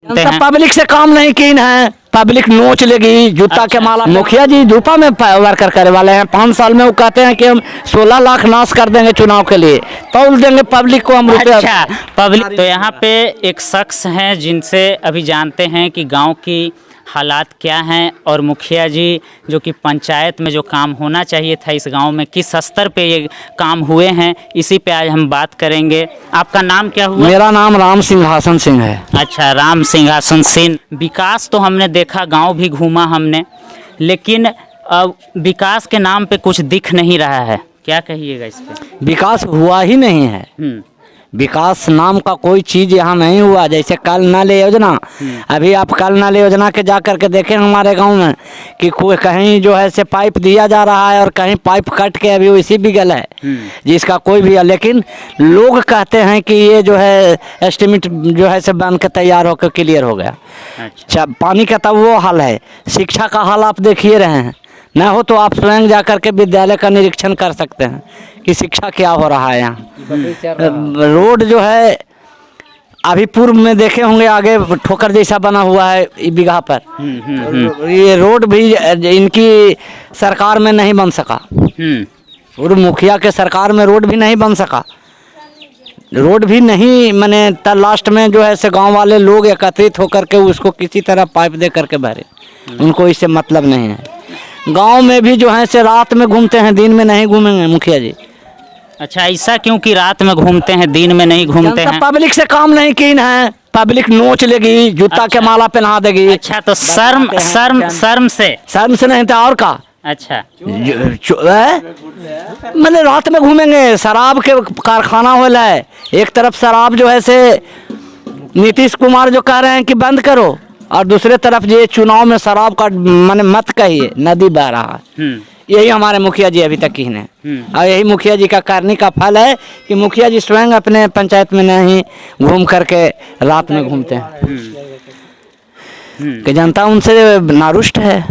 Public से काम नहीं की है, पब्लिक नोच लेगी जूता के माला। मुखिया जी धूपा में वर्कर करे वाले हैं। 5 साल में वो कहते हैं कि हम 16 लाख नाश कर देंगे चुनाव के लिए, तौल देंगे पब्लिक को हम रुपये। अच्छा पब्लिक। तो यहाँ पे एक शख्स हैं जिनसे अभी जानते हैं कि गांव की हालात क्या हैं और मुखिया जी जो कि पंचायत में जो काम होना चाहिए था इस गांव में किस स्तर पे ये काम हुए हैं, इसी पे आज हम बात करेंगे। आपका नाम क्या हुआ? मेरा नाम राम सिंहासन सिंह है। अच्छा, राम सिंहासन सिंह। विकास तो हमने देखा, गांव भी घूमा हमने, लेकिन विकास के नाम पे कुछ दिख नहीं रहा है, क्या कहिएगा इस पे? विकास हुआ ही नहीं है। विकास नाम का कोई चीज़ यहाँ नहीं हुआ। जैसे कल नल योजना, अभी आप कल नल योजना के जा करके देखें हमारे गांव में कि कोई कहीं जो है से पाइप दिया जा रहा है और कहीं पाइप कट के अभी वैसी बिगल है जिसका कोई भी है। लेकिन लोग कहते हैं कि ये जो है एस्टिमेट जो है से बन के तैयार होकर क्लियर हो गया। अच्छा, पानी का तब वो हाल है, शिक्षा का हाल आप देखिए रहे हैं। न हो तो आप स्वयं जाकर के विद्यालय का निरीक्षण कर सकते हैं कि शिक्षा क्या हो रहा है यहाँ। रोड जो है अभी पूर्व में देखे होंगे, आगे ठोकर जैसा बना हुआ है बीघा पर। ये रोड भी इनकी सरकार में नहीं बन सका। पूर्व मुखिया के सरकार में रोड भी नहीं बन सका। रोड भी नहीं, मैंने लास्ट में जो है से गांव वाले लोग एकत्रित होकर के उसको किसी तरह पाइप दे करके भरे। उनको इससे मतलब नहीं है। गांव में भी जो है से रात में घूमते हैं, दिन में नहीं घूमेंगे मुखिया जी। अच्छा, ऐसा क्यों कि रात में घूमते हैं, दिन में नहीं घूमते हैं? पब्लिक से काम नहीं की है, पब्लिक नोच लेगी, जूता के माला पहना देगी। अच्छा, तो शर्म से नहीं था और का। अच्छा, मतलब रात में घूमेंगे, शराब के कारखाना हो रहा है। एक तरफ शराब जो है से नीतीश कुमार जो कह रहे हैं कि बंद करो, और दूसरे तरफ ये चुनाव में शराब का माने मत कहिए, नदी बह रहा है। यही हमारे मुखिया जी अभी तक की है। और यही मुखिया जी का करने का फल है कि मुखिया जी स्वयं अपने पंचायत में नहीं घूम करके रात में घूमते हैं। कि जनता उनसे नारुष्ट है,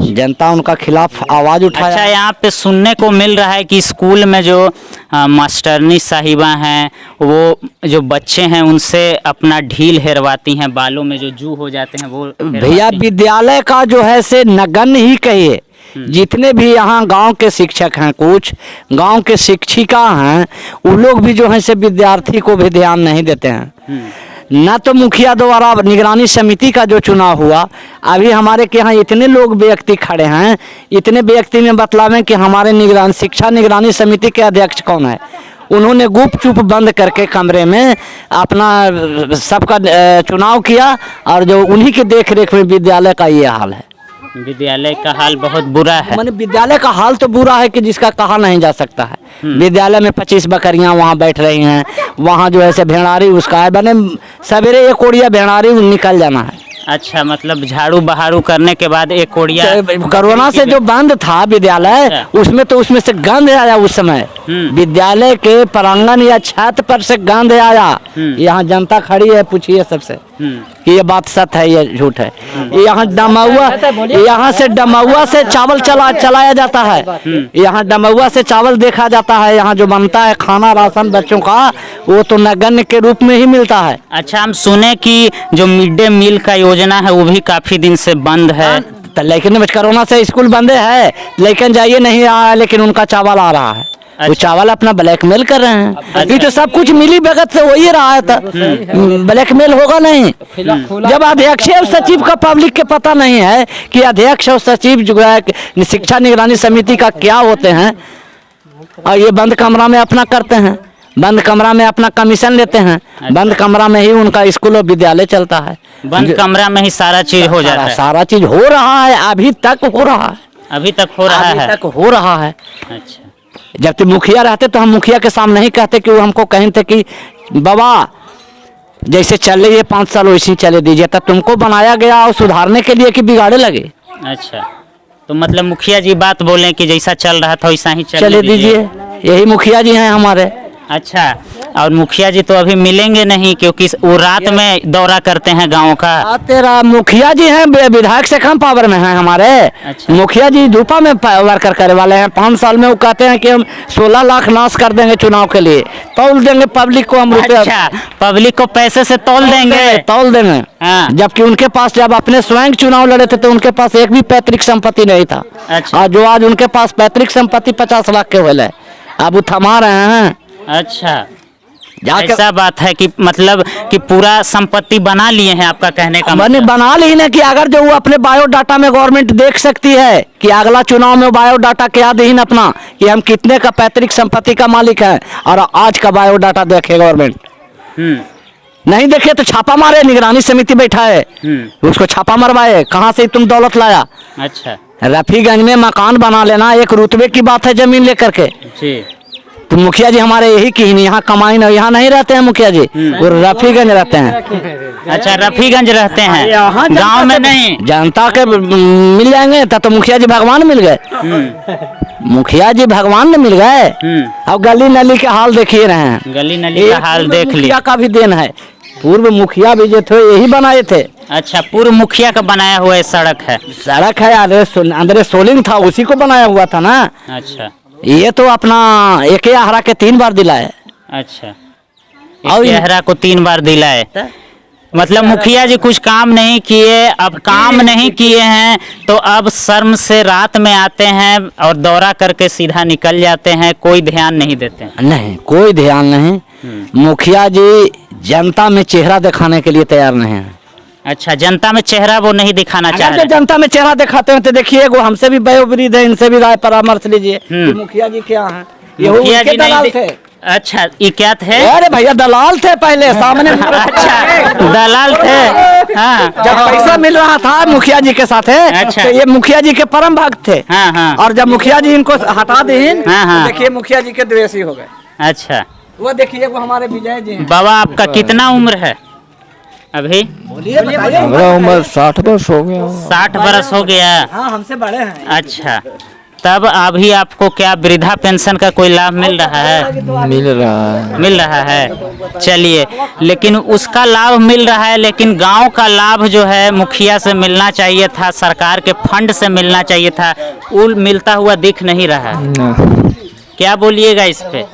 जनता उनका खिलाफ आवाज उठाया। अच्छा, यहाँ पे सुनने को मिल रहा है कि स्कूल में जो मास्टरनी साहिबा हैं वो जो बच्चे हैं उनसे अपना ढील हेरवाती हैं, बालों में जो जू हो जाते हैं वो। भैया विद्यालय का जो है से नगण्य ही कहिए। जितने भी यहाँ गांव के शिक्षक हैं, कुछ गांव के शिक्षिका हैं, वो लोग भी जो है से विद्यार्थी को भी ध्यान नहीं देते हैं। न तो मुखिया द्वारा निगरानी समिति का जो चुनाव हुआ, अभी हमारे के यहाँ इतने लोग व्यक्ति खड़े हैं, इतने व्यक्ति में बतलावें कि हमारे शिक्षा निगरानी समिति के अध्यक्ष कौन है। उन्होंने गुप चुप बंद करके कमरे में अपना सबका चुनाव किया, और जो उन्हीं के देख रेख में विद्यालय का ये हाल है। विद्यालय का हाल बहुत बुरा है। मैंने विद्यालय का हाल तो बुरा है कि जिसका कहा नहीं जा सकता है। विद्यालय में 25 बकरियां वहाँ बैठ रही हैं, वहाँ जो है भेड़ारी उसका है, मैंने सवेरे एक ओड़िया भेड़ारी निकल जाना है। अच्छा, मतलब झाड़ू बहारू करने के बाद एक ओड़िया। कोरोना से जो बंद था विद्यालय, उसमें से गंध आया उस समय। विद्यालय के प्रांगण या छत पर से गंध आया। यहाँ जनता खड़ी है, पूछिए सबसे कि ये बात सत्य है या झूठ है। यहाँ यहाँ से डमौआ से चावल चलाया जाता है। यहाँ डमौआ से चावल देखा जाता है। यहाँ जो बनता है खाना राशन बच्चों का, वो तो नगण्य के रूप में ही मिलता है। अच्छा, हम सुने कि जो मिड डे मील का योजना है वो भी काफी दिन से बंद है। लेकिन कोरोना से स्कूल बंद है, लेकिन जाइए नहीं रहा है, लेकिन उनका चावल आ रहा है। अच्छा। वो चावल अपना ब्लैकमेल कर रहे हैं। अभी तो सब कुछ मिली भगत से हो ही रहा है, तो ब्लैकमेल होगा नहीं। जब अध्यक्ष और सचिव का पब्लिक के पता नहीं है कि अध्यक्ष और सचिव जो है शिक्षा निगरानी समिति का क्या होते हैं, और ये बंद कमरा में अपना करते हैं, बंद कमरा में अपना कमीशन लेते हैं। अच्छा। बंद कमरा में ही उनका स्कूल और विद्यालय चलता है। बंद कमरा में ही सारा चीज हो जाता है। सारा चीज हो रहा है, अभी तक हो रहा है। अभी तक हो रहा है। अच्छा, जब तक मुखिया रहते तो हम मुखिया के सामने नहीं कहते कि वो हमको कहें थे कि बाबा जैसे चल रही है 5 साल वैसे ही चले दीजिए, तब तुमको बनाया गया और सुधारने के लिए कि बिगाड़े लगे। अच्छा, तो मतलब मुखिया जी बात बोले कि जैसा चल रहा था वैसा ही चले दीजिए। यही मुखिया जी हैं हमारे। अच्छा, और मुखिया जी तो अभी मिलेंगे नहीं क्योंकि वो रात में दौरा करते हैं गाँव का। तेरा मुखिया जी हैं विधायक से कम पावर में हैं हमारे। अच्छा। मुखिया जी धूपा में वर्कर करे वाले हैं। 5 साल में वो कहते हैं कि हम 16 लाख नाश कर देंगे चुनाव के लिए, तौल देंगे पब्लिक को हम रुपये। अच्छा, पब्लिक को पैसे से तौल देंगे। तौल देंगे। हाँ। जबकि उनके पास जब अपने स्वयं चुनाव लड़े थे तो उनके पास एक भी पैतृक संपत्ति नहीं था। अच्छा। और जो आज उनके पास पैतृक संपत्ति 50 लाख के होले, अब वो थमा रहे हैं। अच्छा, जाके ऐसा बात है कि मतलब कि पूरा संपत्ति बना लिए हैं, आपका कहने का मैंने मतलब। बना ली ना कि अगर जो वो अपने बायोडाटा में गवर्नमेंट देख सकती है कि अगला चुनाव में बायोडाटा क्या देन अपना कि हम कितने का पैतृक संपत्ति का मालिक है, और आज का बायोडाटा देखे गवर्नमेंट। नहीं देखे तो छापा मारे, निगरानी समिति बैठा है, उसको छापा मरवाए, कहाँ से तुम दौलत लाया। अच्छा रफीगंज में मकान बना लेना एक रुतबे की बात है, जमीन लेकर के। जी। तो मुखिया जी हमारे यही की नहीं, यहाँ कमाई नहीं, यहाँ नहीं रहते हैं मुखिया जी, वो रफीगंज रहते हैं। अच्छा, रफीगंज रहते हैं, गांव में नहीं। जनता के मिल जाएंगे तो मुखिया जी भगवान मिल गए। मुखिया जी भगवान ने मिल गए। अब गली नली के हाल देखिए रहे हैं, गली नली का हाल देख लिया। मुखिया का भी देन है, पूर्व मुखिया भी जो थे यही बनाए थे। अच्छा, पूर्व मुखिया का बनाया हुआ सड़क है। सड़क है, अंदर सोलिंग था, उसी को बनाया हुआ था ना। अच्छा, ये तो अपना एक आहरा के 3 बार दिलाए। अच्छा, और आहरा को 3 बार दिलाए, मतलब मुखिया जी कुछ काम नहीं किए। अब काम नहीं किए हैं तो अब शर्म से रात में आते हैं और दौरा करके सीधा निकल जाते हैं, कोई ध्यान नहीं देते। नहीं, कोई ध्यान नहीं। मुखिया जी जनता में चेहरा दिखाने के लिए तैयार नहीं है। अच्छा, जनता में चेहरा वो नहीं दिखाना चाह अगर रहे। जो जनता में चेहरा दिखाते हैं तो देखिए, वो हमसे भी वयोवृद्ध है, इनसे भी राय परामर्श लीजिए कि मुखिया जी क्या हैं। ये मुखिया जी दलाल नहीं थे। अच्छा, ये क्या थे? अरे भैया दलाल थे पहले सामने। अच्छा, दलाल थे। हाँ। जब पैसा मिल रहा था मुखिया जी के साथ है, अच्छा। तो ये मुखिया जी के परम भक्त थे। हाँ, हाँ। और जब मुखिया जी इनको हटा दें, हाँ, हाँ। तो देखिए मुखिया जी के द्वेषी हो गए। अच्छा, वो देखिए, वो हमारे विजय जी हैं। बाबा आपका कितना उम्र है अभी? मेरा उम्र 60 वर्ष हो गया। 60 बरस हो गया। हाँ, हमसे बड़े हैं। अच्छा, तब अभी आपको क्या वृद्धा पेंशन का कोई लाभ मिल रहा है? मिल रहा है। मिल रहा है, चलिए। लेकिन उसका लाभ मिल रहा है, लेकिन गांव का लाभ जो है मुखिया से मिलना चाहिए था, सरकार के फंड से मिलना चाहिए था, वो मिलता हुआ दिख नहीं रहा है। क्या बोलिएगा इस पे?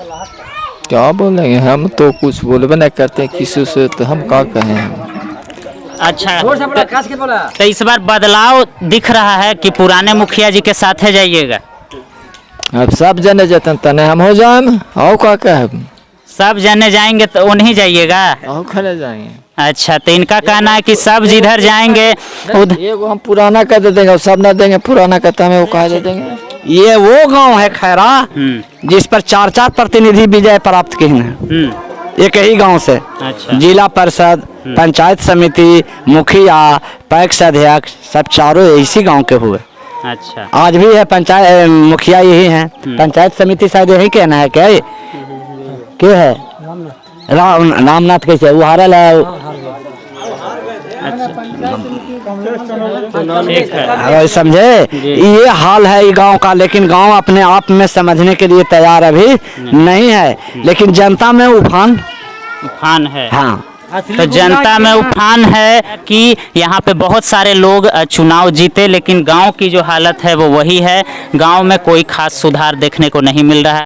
क्या बोलेंगे, हम तो कुछ बोलबे नहीं करते किसी से, तो हम क्या कहें। अच्छा, तो इस बार बदलाव दिख रहा है कि पुराने मुखिया जी के साथ है जाइएगा? अब सब जने जतन तने हम हो जाए, और क्या कहे। सब जने जाएंगे तो उन्हीं जाइएगा? और खड़े जाएंगे। अच्छा, तो इनका कहना है कि सब जिधर जाएंगे उधर। एगो हम पुराना कर दे देंगे, सब ना देंगे, पुराना कहता हमें वो कहा दे देंगे। ये वो गांव है खैरा जिस पर 4 प्रतिनिधि विजय प्राप्त किए हैं, एक ही गांव से। अच्छा। जिला परिषद, पंचायत समिति, मुखिया, पैक्स अध्यक्ष, सब चारों इसी गांव के हुए। अच्छा, आज भी है पंचायत मुखिया यही है। पंचायत समिति शायद यही कहना है क्या है? क्या है? रामनाथ कैसे वो हारल है। ठीक है। अगर समझे, ये हाल है ये गांव का। लेकिन गांव अपने आप में समझने के लिए तैयार अभी नहीं है, लेकिन जनता में उफान है। हाँ, तो जनता में उफान है कि यहाँ पे बहुत सारे लोग चुनाव जीते, लेकिन गांव की जो हालत है वो वही है। गांव में कोई खास सुधार देखने को नहीं मिल रहा है।